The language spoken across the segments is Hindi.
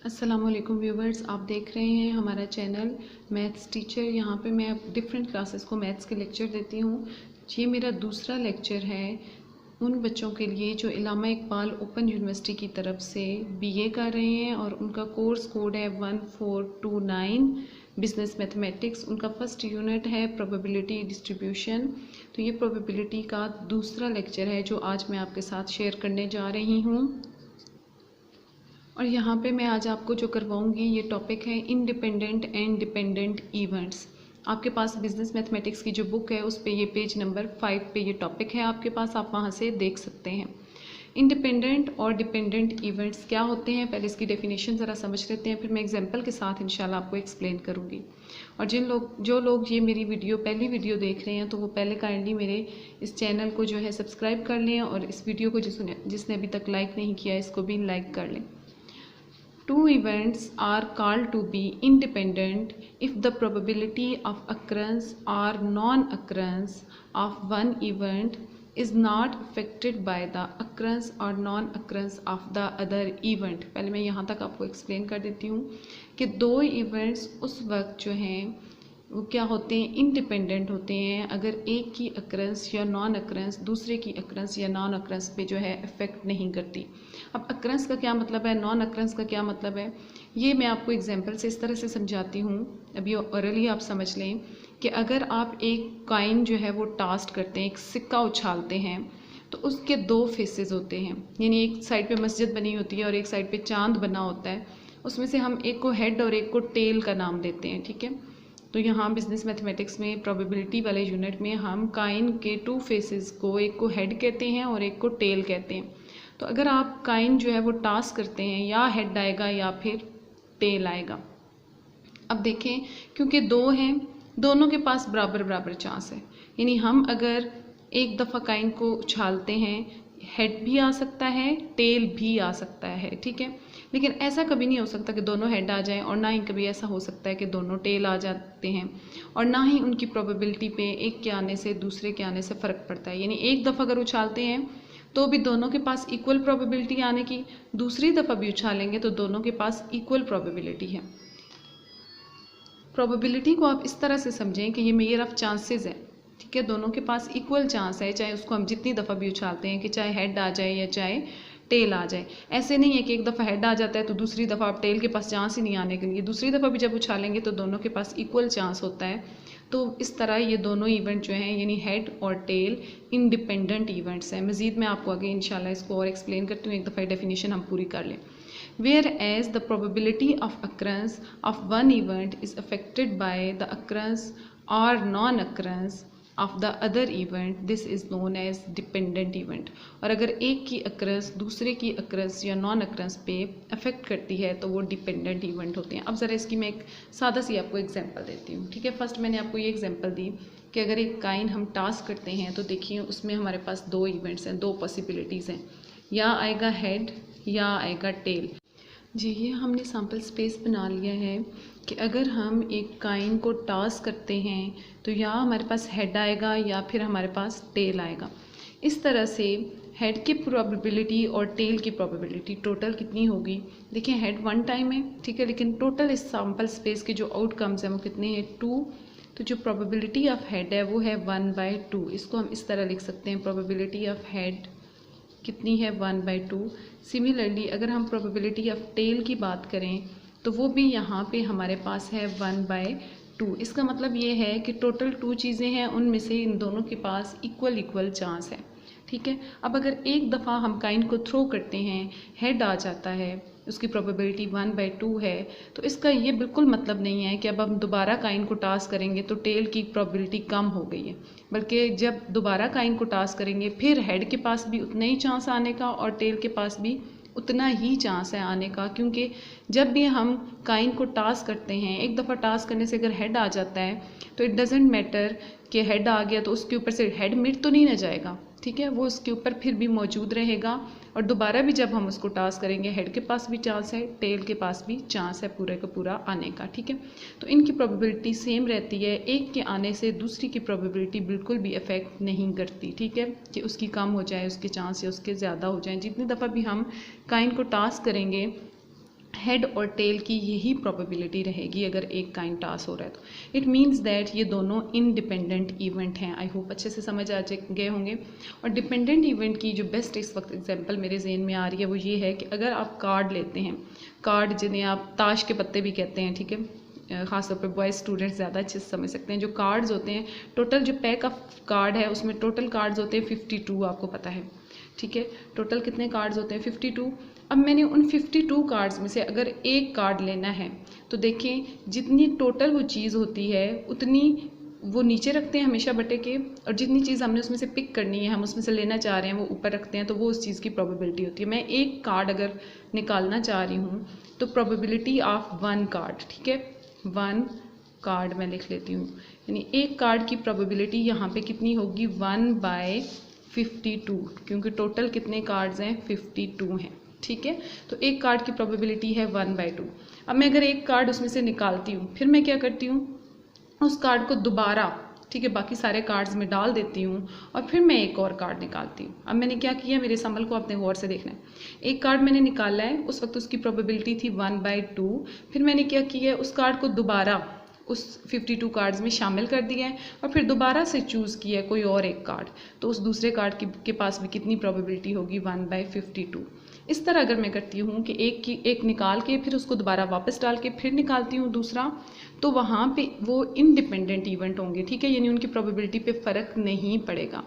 अस्सलामुअलैकुम व्यूवर्स, आप देख रहे हैं हमारा चैनल मैथ्स टीचर। यहाँ पे मैं डिफरेंट क्लासेस को मैथ्स के लेक्चर देती हूँ। ये मेरा दूसरा लेक्चर है उन बच्चों के लिए जो इलामा इकबाल ओपन यूनिवर्सिटी की तरफ से बीए कर रहे हैं और उनका कोर्स कोड है 1429 बिजनेस मैथमेटिक्स। उनका फर्स्ट यूनिट है प्रोबेबिलिटी डिस्ट्रीब्यूशन। तो ये प्रोबेबिलिटी का दूसरा लेक्चर है जो आज मैं आपके साथ शेयर करने जा रही हूँ। और यहाँ पे मैं आज आपको जो करवाऊँगी ये टॉपिक है इंडिपेंडेंट एंड डिपेंडेंट इवेंट्स। आपके पास बिजनेस मैथमेटिक्स की जो बुक है उस पे ये पेज नंबर 5 पे ये टॉपिक है आपके पास, आप वहाँ से देख सकते हैं। इंडिपेंडेंट और डिपेंडेंट इवेंट्स क्या होते हैं, पहले इसकी डेफिनेशन ज़रा समझ लेते हैं, फिर मैं एग्जांपल के साथ इंशाल्लाह आपको एक्सप्लेन करूँगी। और जो लोग ये मेरी पहली वीडियो देख रहे हैं तो वो पहले काइंडली मेरे इस चैनल को जो है सब्सक्राइब कर लें और इस वीडियो को जिसने अभी तक लाइक नहीं किया इसको भी लाइक कर लें। Two events are called to be independent if the probability of occurrence or non-occurrence of one event is not affected by the occurrence or non-occurrence of the other event। पहले मैं यहाँ तक आपको एक्सप्लेन कर देती हूँ कि दो इवेंट्स उस वक्त जो हैं वो क्या होते हैं, इंडिपेंडेंट होते हैं अगर एक की अक्रेंस या नॉन अक्रेंस दूसरे की अक्रेंस या नॉन अक्रेंस पे जो है इफेक्ट नहीं करती। अब अक्रेंस का क्या मतलब है, नॉन अक्रेंस का क्या मतलब है, ये मैं आपको एग्जांपल से इस तरह से समझाती हूँ। अभी ओरली आप समझ लें कि अगर आप एक कॉइन जो है वो टास्ट करते हैं, एक सिक्का उछालते हैं, तो उसके दो फेसेस होते हैं, यानी एक साइड पे मस्जिद बनी होती है और एक साइड पे चांद बना होता है। उसमें से हम एक को हेड और एक को टेल का नाम देते हैं, ठीक है। तो यहाँ बिजनेस मैथमेटिक्स में प्रोबेबिलिटी वाले यूनिट में हम काइन के टू फेसेस को, एक को हेड कहते हैं और एक को टेल कहते हैं। तो अगर आप काइन जो है वो टास करते हैं या हेड आएगा या फिर टेल आएगा। अब देखें, क्योंकि दो हैं, दोनों के पास बराबर बराबर चांस है, यानी हम अगर एक दफ़ा काइन को उछालते हैं हेड भी आ सकता है टेल भी आ सकता है, ठीक है। लेकिन ऐसा कभी नहीं हो सकता कि दोनों हेड आ जाएं और ना ही कभी ऐसा हो सकता है कि दोनों टेल आ जाते हैं, और ना ही उनकी प्रोबेबिलिटी पे एक के आने से दूसरे के आने से फ़र्क पड़ता है। यानी एक दफ़ा अगर उछालते हैं तो भी दोनों के पास इक्वल प्रोबेबिलिटी आने की, दूसरी दफ़ा भी उछालेंगे तो दोनों के पास इक्वल प्रोबेबिलिटी है। प्रोबेबिलिटी को आप इस तरह से समझें कि ये मेजर ऑफ चांसेस है, ठीक है। दोनों के पास इक्वल चांस है, चाहे उसको हम जितनी दफ़ा भी उछालते हैं कि चाहे हेड आ जाए या चाहे टेल आ जाए। ऐसे नहीं है कि एक दफ़ा हेड आ जाता है तो दूसरी दफ़ा आप टेल के पास चांस ही नहीं आने के लिए, दूसरी दफ़ा भी जब उछालेंगे तो दोनों के पास इक्वल चांस होता है। तो इस तरह ये दोनों इवेंट जो हैं यानी हेड और टेल इंडिपेंडेंट इवेंट्स हैं। मज़ीद मैं आपको आगे इंशाल्लाह इसको और एक्सप्लेन करती हूँ, एक दफ़ा डेफिनेशन हम पूरी कर लें। Whereas the probability of occurrence of one event is affected by the occurrence or non-occurrence of the other event, this is known as dependent event। और अगर एक की occurrence दूसरे की occurrence या non occurrence पे अफेक्ट करती है तो वो डिपेंडेंट इवेंट होते हैं। अब ज़रा इसकी मैं एक सादा सी आपको एग्जांपल देती हूँ, ठीक है। फर्स्ट मैंने आपको ये एग्जांपल दी कि अगर एक काइन हम टास्क करते हैं तो देखिए उसमें हमारे पास दो इवेंट्स हैं, दो पॉसिबिलिटीज़ हैं, या आएगा हेड या आएगा टेल। जी, ये हमने सैम्पल स्पेस बना लिया है कि अगर हम एक काइन को टॉस करते हैं तो या हमारे पास हेड आएगा या फिर हमारे पास टेल आएगा। इस तरह से हेड की प्रोबेबिलिटी और टेल की प्रोबेबिलिटी टोटल कितनी होगी, देखिए हेड वन टाइम है, ठीक है, लेकिन टोटल इस सैम्पल स्पेस के जो आउटकम्स हैं वो कितने हैं, 2। तो जो प्रोबेबिलिटी ऑफ हेड है वो है 1/2। इसको हम इस तरह लिख सकते हैं, प्रोबेबिलिटी ऑफ हेड कितनी है 1/2। सिमिलरली अगर हम प्रोबेबिलिटी ऑफ टेल की बात करें तो वो भी यहाँ पे हमारे पास है 1/2। इसका मतलब ये है कि टोटल 2 चीज़ें हैं, उनमें से इन दोनों के पास इक्वल चांस है, ठीक है। अब अगर एक दफ़ा हम काइन को थ्रो करते हैं, हेड आ जाता है, उसकी प्रोबेबिलिटी 1/2 है, तो इसका ये बिल्कुल मतलब नहीं है कि अब हम दोबारा काइन को टास करेंगे तो टेल की प्रोबेबिलिटी कम हो गई है, बल्कि जब दोबारा काइन को टास करेंगे फिर हेड के पास भी उतना ही चांस आने का और टेल के पास भी उतना ही चांस है आने का। क्योंकि जब भी हम काइन को टास करते हैं, एक दफ़ा टास करने से अगर हेड आ जाता है तो इट डजेंट मैटर कि हेड आ गया तो उसके ऊपर से हेड मिट तो नहीं ना जाएगा, ठीक है, वो उसके ऊपर फिर भी मौजूद रहेगा। और दोबारा भी जब हम उसको टास करेंगे हेड के पास भी चांस है, टेल के पास भी चांस है पूरे का पूरा आने का, ठीक है। तो इनकी प्रोबेबिलिटी सेम रहती है, एक के आने से दूसरी की प्रोबेबिलिटी बिल्कुल भी अफेक्ट नहीं करती, ठीक है, कि उसकी कम हो जाए उसके चांस या उसके ज़्यादा हो जाए। जितनी दफ़ा भी हम काइन को टास करेंगे हेड और टेल की यही प्रोबेबिलिटी रहेगी अगर एक काइन टास हो रहा है तो। इट मीन्स दैट ये दोनों इंडिपेंडेंट इवेंट हैं। आई होप अच्छे से समझ आ गए होंगे। और डिपेंडेंट इवेंट की जो बेस्ट इस वक्त एग्जांपल मेरे जहन में आ रही है वो ये है कि अगर आप कार्ड लेते हैं, कार्ड जिन्हें आप ताश के पत्ते भी कहते हैं, ठीक है, ख़ासतौर पे बॉयज़ स्टूडेंट्स ज़्यादा अच्छे से समझ सकते हैं। जो कार्ड्स होते हैं, टोटल जो पैक ऑफ कार्ड है उसमें टोटल कार्ड्स होते हैं 52, आपको पता है, ठीक है। टोटल कितने कार्ड्स होते हैं? 52। अब मैंने उन 52 कार्ड्स में से अगर एक कार्ड लेना है तो देखें जितनी टोटल वो चीज़ होती है उतनी वो नीचे रखते हैं हमेशा बटे के, और जितनी चीज़ हमने उसमें से पिक करनी है, हम उसमें से लेना चाह रहे हैं, वो ऊपर रखते हैं, तो वो उस चीज़ की प्रोबेबिलिटी होती है। मैं एक कार्ड अगर निकालना चाह रही हूँ तो प्रोबेबिलिटी ऑफ 1 कार्ड, ठीक है, 1 कार्ड मैं लिख लेती हूँ, यानी एक कार्ड की प्रोबेबिलिटी यहाँ पे कितनी होगी? 1/52, क्योंकि टोटल कितने कार्ड्स हैं? 52 हैं, ठीक है। तो एक कार्ड की प्रोबेबिलिटी है 1/2। अब मैं अगर एक कार्ड उसमें से निकालती हूँ, फिर मैं क्या करती हूँ, उस कार्ड को दोबारा, ठीक है, बाकी सारे कार्ड्स में डाल देती हूँ और फिर मैं एक और कार्ड निकालती हूँ। अब मैंने क्या किया, मेरे संभल को अपने गौर से देखना है। एक कार्ड मैंने निकाला है, उस वक्त उसकी प्रोबेबिलिटी थी 1/2। फिर मैंने क्या किया, उस कार्ड को दोबारा उस 52 कार्ड्स में शामिल कर दिया है और फिर दोबारा से चूज़ किया है कोई और एक कार्ड, तो उस दूसरे कार्ड के पास भी कितनी प्रोबेबिलिटी होगी? 1/52। इस तरह अगर मैं करती हूँ कि एक निकाल के फिर उसको दोबारा वापस डाल के फिर निकालती हूँ दूसरा, तो वहाँ पे वो इंडिपेंडेंट इवेंट होंगे, ठीक है, यानी उनकी प्रोबेबिलिटी पे फ़र्क नहीं पड़ेगा।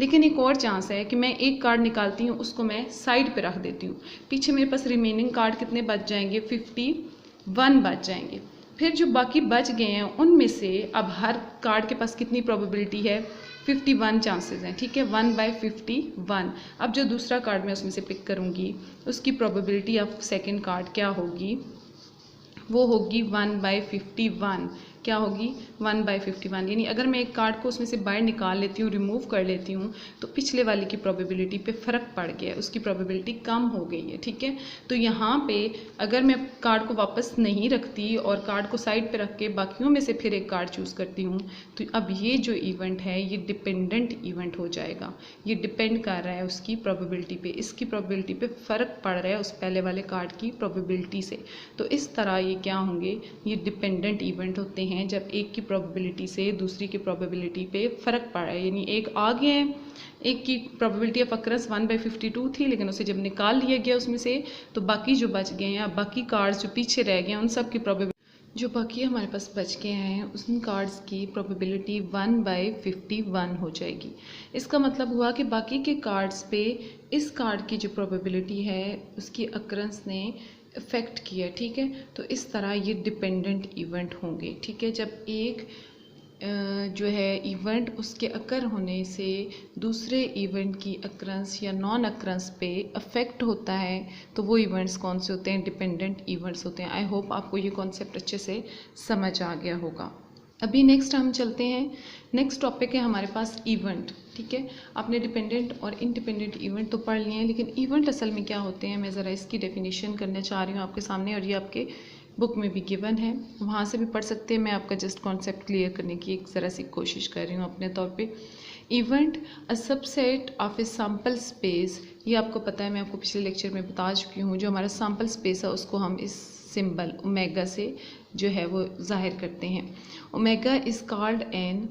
लेकिन एक और चांस है कि मैं एक कार्ड निकालती हूँ, उसको मैं साइड पे रख देती हूँ, पीछे मेरे पास रिमेनिंग कार्ड कितने बच जाएंगे? 51 बच जाएंगे। फिर जो बाकी बच गए हैं उनमें से अब हर कार्ड के पास कितनी प्रोबेबिलिटी है? 51 चांसेस हैं, ठीक है, 1/51। अब जो दूसरा कार्ड मैं उसमें से पिक करूँगी उसकी प्रोबेबिलिटी ऑफ सेकंड कार्ड क्या होगी? वो होगी 1/51। क्या होगी? 1/51। यानी अगर मैं एक कार्ड को उसमें से बाहर निकाल लेती हूँ, रिमूव कर लेती हूँ, तो पिछले वाले की प्रोबेबिलिटी पे फ़र्क पड़ गया है, उसकी प्रोबेबिलिटी कम हो गई है, ठीक है। तो यहाँ पे अगर मैं कार्ड को वापस नहीं रखती और कार्ड को साइड पे रख के बाकियों में से फिर एक कार्ड चूज़ करती हूँ, तो अब ये जो इवेंट है ये डिपेंडेंट इवेंट हो जाएगा। ये डिपेंड कर रहा है उसकी प्रोबेबिलिटी पे, इसकी प्रोबेबिलिटी पे फ़र्क पड़ रहा है उस पहले वाले कार्ड की प्रोबेबिलिटी से। तो इस तरह ये क्या होंगे? ये डिपेंडेंट इवेंट होते हैं जब एक की प्रोबेबिलिटी से दूसरी की प्रोबेबिलिटी पे फ़र्क पड़ रहा है, यानी एक आ गया है, एक की प्रोबेबिलिटी ऑफ अक्रंस 1/52 थी, लेकिन उसे जब निकाल लिया गया उसमें से, तो बाकी जो बच गए हैं, बाकी कार्ड्स जो पीछे रह गए हैं उन सब की प्रोबेबिलिटी जो बाकी हमारे पास बच के हैं उन कार्ड्स की प्रोबेबिलिटी 1/51 हो जाएगी। इसका मतलब हुआ कि बाकी के कार्ड्स पे इस कार्ड की जो प्रोबेबिलिटी है उसकी अक्रंस ने इफ़ेक्ट किया, ठीक है। तो इस तरह ये डिपेंडेंट इवेंट होंगे, ठीक है। जब एक जो है इवेंट उसके अकर होने से दूसरे इवेंट की अक्रंस या नॉन अक्रंस पे अफेक्ट होता है, तो वो इवेंट्स कौन से होते हैं? डिपेंडेंट इवेंट्स होते हैं। आई होप आपको ये कॉन्सेप्ट अच्छे से समझ आ गया होगा। अभी नेक्स्ट हम चलते हैं, नेक्स्ट टॉपिक है हमारे पास इवेंट, ठीक है। आपने डिपेंडेंट और इंडिपेंडेंट इवेंट तो पढ़ लिए हैं, लेकिन इवेंट असल में क्या होते हैं मैं ज़रा इसकी डेफिनेशन करना चाह रही हूँ आपके सामने, और ये आपके बुक में भी गिवन है, वहाँ से भी पढ़ सकते हैं। मैं आपका जस्ट कॉन्सेप्ट क्लियर करने की एक ज़रा सी कोशिश कर रही हूँ अपने तौर पे। Event a subset of A sample space, ये आपको पता है, मैं आपको पिछले लेक्चर में बता चुकी हूँ। जो हमारा सैम्पल स्पेस है उसको हम इस सिंबल ओमेगा से जो है वो जाहिर करते हैं। Omega is called an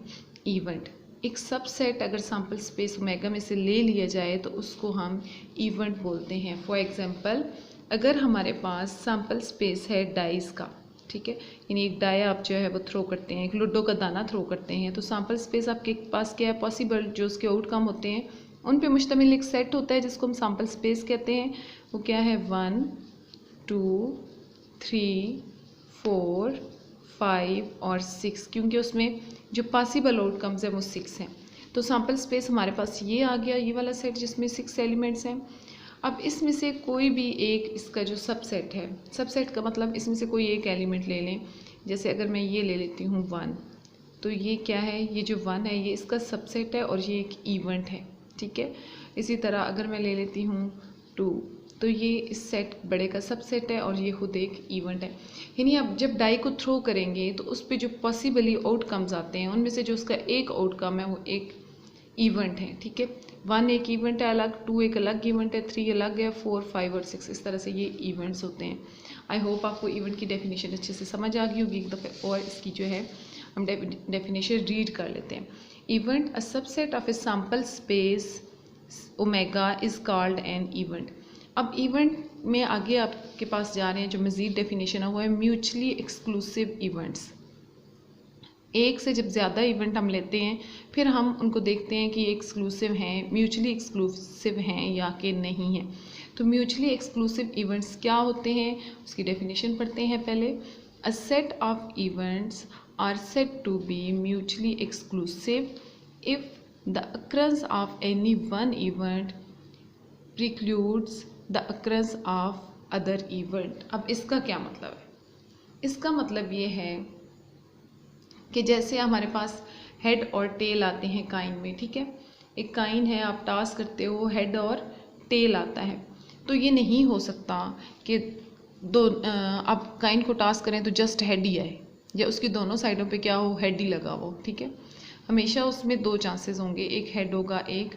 event. एक सबसेट अगर सैम्पल स्पेस ओमेगा में से ले लिया जाए तो उसको हम इवेंट बोलते हैं। फॉर एग्जांपल, अगर हमारे पास सैम्पल स्पेस है डाइस का, ठीक है, यानी एक डाई आप जो है वो थ्रो करते हैं, एक लूडो का दाना थ्रो करते हैं, तो सैम्पल स्पेस आपके पास क्या है? पॉसिबल जो उसके आउटकम होते हैं उन पे मुश्तमिल एक सेट होता है जिसको हम सैम्पल स्पेस कहते हैं। वो क्या है? 1 2 3 4 5 और 6, क्योंकि उसमें जो पॉसिबल आउटकम्स हैं वो 6 हैं। तो सैम्पल स्पेस हमारे पास ये आ गया, ये वाला सेट जिसमें 6 एलिमेंट्स हैं। अब इसमें से कोई भी एक इसका जो सबसेट है, सबसेट का मतलब इसमें से कोई एक एलिमेंट ले लें। जैसे अगर मैं ये ले लेती हूँ 1, तो ये क्या है? ये जो 1 है ये इसका सबसेट है और ये एक इवेंट है, ठीक है। इसी तरह अगर मैं ले लेती हूँ 2, तो ये इस सेट बड़े का सबसेट है और ये खुद एक इवेंट है। यानी अब जब डाई को थ्रो करेंगे तो उस पर जो पॉसिबली आउटकम्स आते हैं उनमें से जो उसका एक आउटकम है वो एक इवेंट हैं, ठीक है। 1 एक इवेंट है अलग, 2 एक अलग इवेंट है, 3 अलग है, 4, 5 और 6 इस तरह से ये इवेंट्स होते हैं। आई होप आपको इवेंट की डेफिनेशन अच्छे से समझ आ गई होगी एक दफ़े और इसकी जो है हम डेफिनेशन रीड कर लेते हैं। Event a subset of A sample space omega is called an event. अब इवेंट में आगे आपके पास जा रहे हैं, जो मज़ीद डेफिनेशन है वो है म्यूचुअली एक्सक्लूसिव इवेंट्स। एक से जब ज़्यादा इवेंट हम लेते हैं फिर हम उनको देखते हैं कि एक्सक्लूसिव हैं, म्यूचुअली एक्सक्लूसिव हैं या कि नहीं हैं। तो म्यूचुअली एक्सक्लूसिव इवेंट्स क्या होते हैं उसकी डेफिनेशन पढ़ते हैं पहले। A set of events are said to be mutually exclusive if the occurrence of any one event precludes the occurrence of other event. अब इसका क्या मतलब है? इसका मतलब ये है कि जैसे हमारे पास हेड और टेल आते हैं काइन में, ठीक है। एक काइन है, आप टॉस करते हो, हेड और टेल आता है, तो ये नहीं हो सकता कि आप काइन को टॉस करें तो जस्ट हेड ही आए या उसकी दोनों साइडों पे क्या हो, हेड ही लगा हो, ठीक है। हमेशा उसमें 2 चांसेस होंगे, एक हेड होगा एक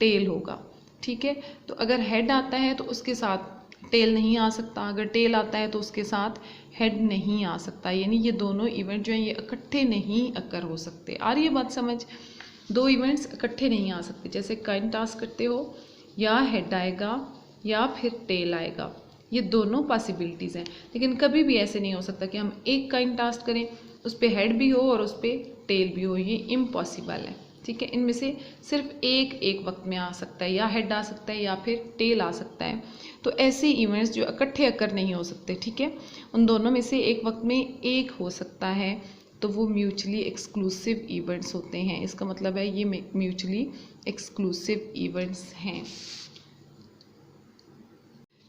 टेल होगा, ठीक है। तो अगर हेड आता है तो उसके साथ टेल नहीं आ सकता, अगर टेल आता है तो उसके साथ हेड नहीं आ सकता, यानी ये दोनों इवेंट जो हैं ये इकट्ठे नहीं अकर हो सकते। आ रही है बात समझ? 2 इवेंट्स इकट्ठे नहीं आ सकते। जैसे काइन टॉस करते हो, या हेड आएगा या फिर टेल आएगा, ये दोनों पॉसिबिलिटीज़ हैं। लेकिन कभी भी ऐसे नहीं हो सकता कि हम एक काइन टॉस करें उस पर हेड भी हो और उस पर टेल भी हो, ये इम्पॉसिबल है, ठीक है। इनमें से सिर्फ एक वक्त में आ सकता है, या हेड आ सकता है या फिर टेल आ सकता है। तो ऐसे इवेंट्स जो इकट्ठे अकर नहीं हो सकते, ठीक है, उन दोनों में से एक वक्त में एक हो सकता है, तो वो म्यूचुअली एक्सक्लूसिव इवेंट्स होते हैं। इसका मतलब है ये म्यूचुअली एक्सक्लूसिव इवेंट्स हैं।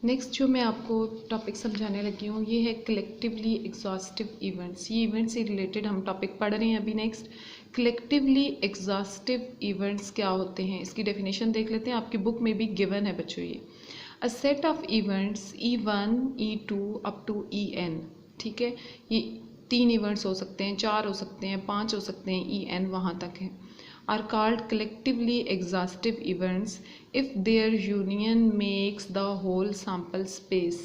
नेक्स्ट जो मैं आपको टॉपिक समझाने लगी हूँ ये है कलेक्टिवली एग्जॉस्टिव इवेंट्स। ये इवेंट्स से रिलेटेड हम टॉपिक पढ़ रहे हैं अभी। नेक्स्ट, कलेक्टिवली एग्जॉस्टिव इवेंट्स क्या होते हैं इसकी डेफिनेशन देख लेते हैं। आपकी बुक में भी गिवन है बच्चों ये। A set of events E1 E2 up to En, ठीक है। ये 3 इवेंट्स हो सकते हैं, 4 हो सकते हैं, 5 हो सकते हैं, En वहाँ तक है। are called collectively exhaustive events if their union makes the whole sample space।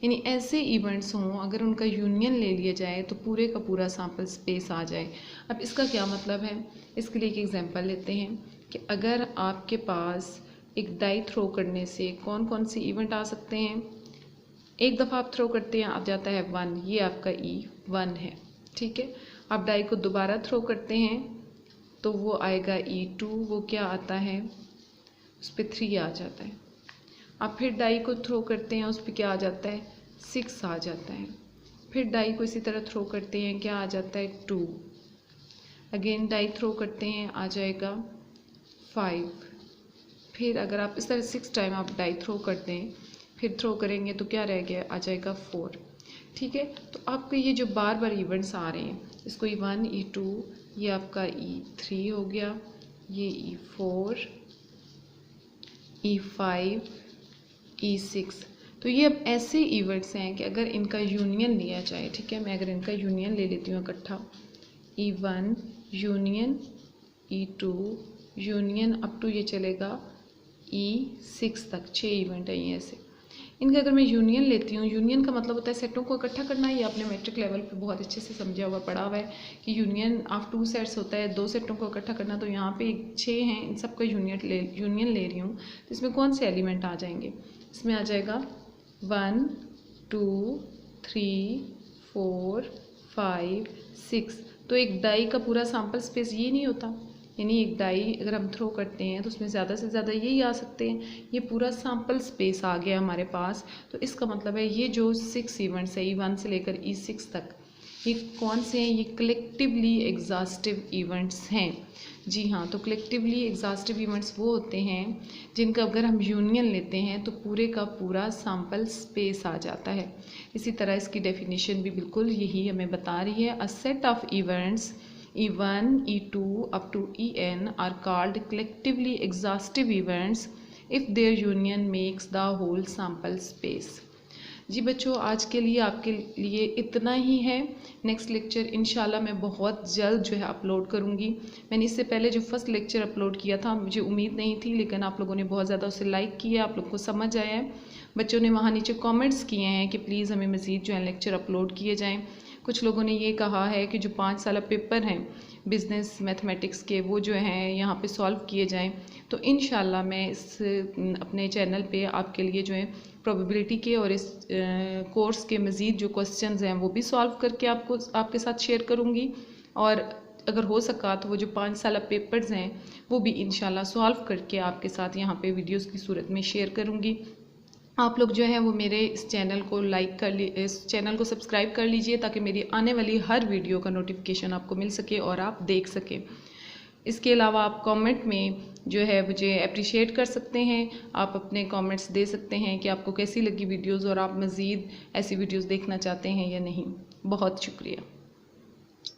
यानी ऐसे इवेंट्स हों अगर उनका यूनियन ले लिया जाए तो पूरे का पूरा सैम्पल स्पेस आ जाए। अब इसका क्या मतलब है, इसके लिए एक एग्जांपल लेते हैं कि अगर आपके पास एक डाई थ्रो करने से कौन कौन से इवेंट आ सकते हैं। एक दफ़ा आप थ्रो करते हैं, आ जाता है 1, ये आपका E1 है, ठीक है। आप डाई को दोबारा थ्रो करते हैं तो वो आएगा E2, वो क्या आता है, उस पर 3 आ जाता है। आप फिर डाई को थ्रो करते हैं, उस पर क्या आ जाता है, 6 आ जाता है। फिर डाई को इसी तरह थ्रो करते हैं, क्या आ जाता है, 2। अगेन डाई थ्रो करते हैं, आ जाएगा 5। फिर अगर आप इस तरह 6 टाइम आप डाई थ्रो करते हैं, फिर थ्रो करेंगे तो क्या रह गया, आ जाएगा 4, ठीक है। तो आपके ये जो बार बार इवेंट्स आ रहे हैं, इसको E1 E2, ये आपका E3 हो गया, ये E4 E5 E6। तो ये अब ऐसे इवेंट्स हैं कि अगर इनका यूनियन लिया जाए, ठीक है, मैं अगर इनका यूनियन ले लेती हूँ इकट्ठा, E1 union E2 union up to ये चलेगा E6 तक, 6 इवेंट है ये ऐसे। इनका अगर मैं यूनियन लेती हूँ, यूनियन का मतलब होता है सेटों को इकट्ठा करना। ये आपने मैट्रिक लेवल पे बहुत अच्छे से समझा हुआ, पढ़ा हुआ है कि यूनियन ऑफ 2 सेट्स होता है, 2 सेटों को इकट्ठा करना। तो यहाँ पे 6 हैं, इन सब का यूनियन ले रही हूँ, तो इसमें कौन से एलिमेंट आ जाएंगे, इसमें आ जाएगा 1 2 3 4 5 6। तो एक डाई का पूरा सैम्पल स्पेस ये नहीं होता, यानी एक डाई अगर हम थ्रो करते हैं तो उसमें ज़्यादा से ज़्यादा यही आ सकते हैं, ये पूरा सैम्पल स्पेस आ गया हमारे पास। तो इसका मतलब है ये जो 6 इवेंट्स है E1 से लेकर E6 तक, ये कौन से हैं, ये कलेक्टिवली एग्जॉस्टिव इवेंट्स हैं। जी हाँ, तो कलेक्टिवली एग्जॉस्टिव इवेंट्स वो होते हैं जिनका अगर हम यूनियन लेते हैं तो पूरे का पूरा सैम्पल स्पेस आ जाता है। इसी तरह इसकी डेफिनेशन भी बिल्कुल यही हमें बता रही है। अ set of events E1 E2 up to En are called collectively exhaustive events if their union makes the whole sample space। जी बच्चों, आज के लिए आपके लिए इतना ही है। नेक्स्ट लेक्चर इंशाल्लाह मैं बहुत जल्द जो है अपलोड करूँगी। मैंने इससे पहले जो फर्स्ट लेक्चर अपलोड किया था मुझे उम्मीद नहीं थी, लेकिन आप लोगों ने बहुत ज़्यादा उसे लाइक किया, आप लोगों को समझ आया है। बच्चों ने वहाँ नीचे कमेंट्स किए हैं कि प्लीज़ हमें मज़ीद जो है लेक्चर अपलोड किए जाएँ। कुछ लोगों ने ये कहा है कि जो 5 साल पेपर हैं बिज़नेस मैथमेटिक्स के, वो जो हैं यहाँ पे सॉल्व किए जाएं। तो इंशाल्लाह मैं इस अपने चैनल पे आपके लिए जो है प्रोबेबिलिटी के और इस कोर्स के मज़ीद जो क्वेश्चंस हैं वो भी सॉल्व करके आपके साथ शेयर करूँगी। और अगर हो सका तो वो जो 5 साल पेपर्स हैं वो भी इंशाल्लाह सॉल्व करके आपके साथ यहाँ पे वीडियोस की सूरत में शेयर करूँगी। आप लोग जो है वो मेरे इस चैनल को इस चैनल को सब्सक्राइब कर लीजिए ताकि मेरी आने वाली हर वीडियो का नोटिफिकेशन आपको मिल सके और आप देख सकें। इसके अलावा आप कमेंट में जो है मुझे अप्रिशिएट कर सकते हैं। आप अपने कमेंट्स दे सकते हैं कि आपको कैसी लगी वीडियोज़ और आप मज़ीद ऐसी वीडियोज़ देखना चाहते हैं या नहीं। बहुत शुक्रिया।